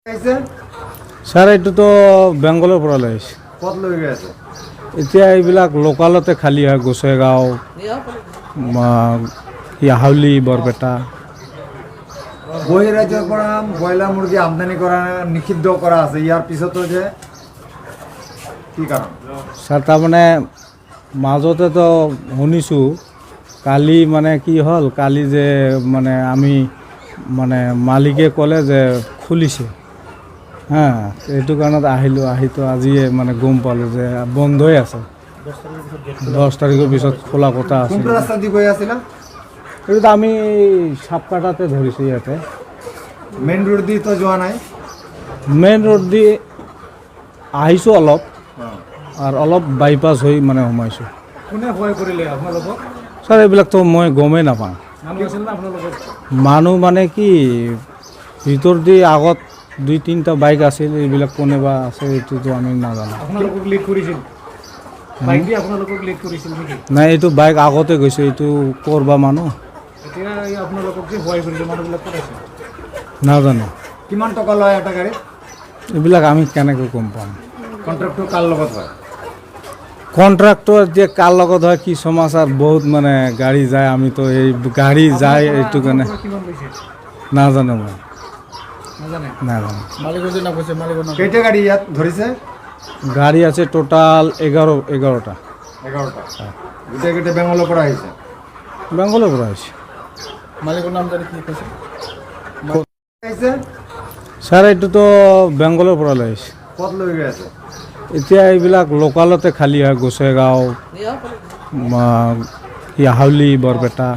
Sir এইটো তো বেংগলৰ পৰা লৈ আহিছে। ক'ত লৈ গৈ আছে? এতিয়া এইবিলাক লোকালতে খালী হয়, গোসাইগাঁও, হাউলি, বৰপেটা। বহিৰাজ্যৰ পৰা ব্ৰইলাৰ মুৰ্গী আমদানি কৰা নিষিদ্ধ কৰা আছে, ইয়াৰ পিছতো যে কি কাৰণ? স্যাৰ তাৰমানে মাজতেতো শুনিছোঁ কালি মানে কি হ'ল, কালি যে মানে আমি মানে মালিকে ক'লে যে খুলিছে, হা, এইটো কাৰণত আহিলোঁ, আহিতো আজিয়ে মানে গম পালোঁ যে বন্ধই আছে। 10 তাৰিখৰ পিছত খোলা কথা আছে। কোনটো ৰাস্তা দি গৈ আছিলা? এইটো আমি সাপকাটাতে ধৰিছোঁ ইয়াতে। মেইন ৰোড দি তো যোৱা নাই? মেইন ৰোড দি আহিছোঁ অলপ, আৰু অলপ বাইপাছ হৈ মানে সোমাইছোঁ। কোনে সহায় কৰিলে আপোনালোকক? ছাৰ এইবিলাকতো মই গমেই নাপাওঁ। মানুহ আছিল না আপোনালোকৰ? মানুহ মানে কি ভিতৰ দি আগত 2-3টা বাইক আছিল, এইবিলাক কোনোবা আছে এইটোতো আমি নাজানো। আপোনালোকক লিড কৰিছিল? বাইক দি আপোনালোকক লিড কৰিছিল নেকি? নাই, এইটো বাইক আগতে গৈছে, এইটো কৰবা মানুহ এতিয়া আপোনালোকক যে সহায় কৰিলে মানুহবিলাক ক'ত আছে? নাজানো। কিমান টকা লয় এটা গাড়ী? এইবিলাক আমি কেনেকৈ গম পাম? কণ্ট্ৰেক্টৰ কাৰ লগত হয়? কণ্ট্ৰাক্টৰ যে কাৰ লগত হয় কি সমাচাৰ, বহুত মানে গাড়ী যায়, আমিতো এই গাড়ী যায় এইটো কাৰণে কিমান লৈছে? নাজানো মই, নাজানে? নাজানো। মালিকৰ যে নাম কৈছে, মালিকৰ নাম? কেইটা গাড়ী ইয়াত ধৰিছে? গাড়ী আছে টোটাল 11টা। 11টা? গোটেই বেংগলৰ পৰা আহিছে? বেংগলৰ পৰা আহিছে। মালিকৰ নাম জানি কি কৈছে? ছাৰ এইটোতো বেংগলৰ পৰা লৈ আহিছে। ক'ত লৈ গৈ আছে? এতিয়া এইবিলাক লোকালতে খালী হয়, গোসাইগাঁও, হাউলি, বৰপেটা।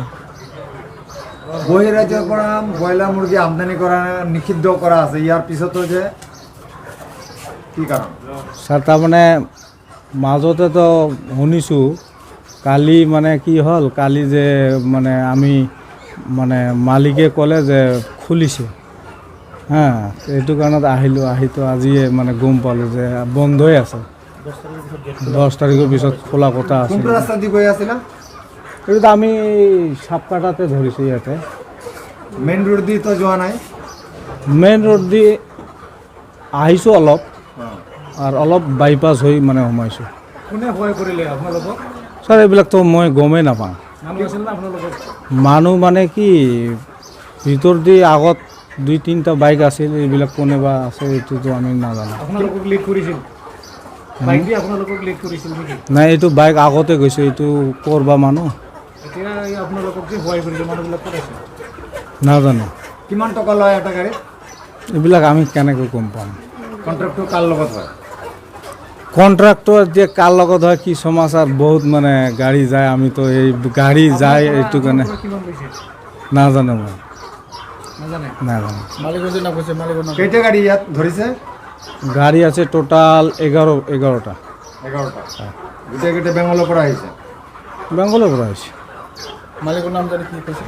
বহিৰাজ্যৰ পৰা ব্ৰইলাৰ মুৰ্গী আমদানি কৰা নিষিদ্ধ কৰা আছে, ইয়াৰ পিছতো যে কি কাৰণ? ছাৰ তাৰমানে মাজতেতো শুনিছোঁ কালি মানে কি হ'ল, কালি যে মানে আমি মানে মালিকে ক'লে যে খুলিছে, হা, এইটো কাৰণত আহিলোঁ, আহিতো আজিয়ে মানে গম পালোঁ যে বন্ধই আছে। 10 তাৰিখৰ পিছত খোলা কথা আছে। কোনটো ৰাস্তা দি গৈ আছিলা? এইটো আমি সাপকাটাতে ধৰিছোঁ ইয়াতে। মেইন ৰোড দি তো যোৱা নাই? মেইন ৰোড দি আহিছোঁ অলপ, আৰু অলপ বাইপাছ হৈ মানে সোমাইছোঁ। কোনে সহায় কৰিলে আপোনালোকক? ছাৰ এইবিলাকতো মই গমেই নাপাওঁ। মানুহ আছিল না আপোনালোকৰ? মানুহ মানে কি ভিতৰ দি আগত 2-3টা বাইক আছিল, এইবিলাক কোনোবা আছে এইটোতো আমি নাজানো। আপোনালোকক লিড কৰিছিল? বাইক দি আপোনালোকক লিড কৰিছিল নেকি? নাই, এইটো বাইক আগতে গৈছে, এইটো কৰবা মানুহ এতিয়া আপোনালোকক যে সহায় কৰিলে মানুহবিলাক ক'ত আছে? নাজানো। কিমান টকা লয় এটা গাড়ী? এইবিলাক আমি কেনেকৈ গম পাম? কণ্ট্ৰেক্টৰ কাৰ লগত হয়? কণ্ট্ৰাক্টৰ যে কাৰ লগত হয় কি সমাচাৰ, বহুত মানে গাড়ী যায়, আমিতো এই গাড়ী যায় এইটো কাৰণে কিমান লৈছে? নাজানো মই, নাজানে? নাজানো। মালিকৰ যে নাম কৈছে, মালিকৰ নাম? কেইটা গাড়ী ইয়াত ধৰিছে? গাড়ী আছে টোটাল 11টা। 11টা? গোটেই বেংগলৰ পৰা আহিছে? বেংগলৰ পৰা আহিছে। মালিকৰ নাম জানি কি কৈছে?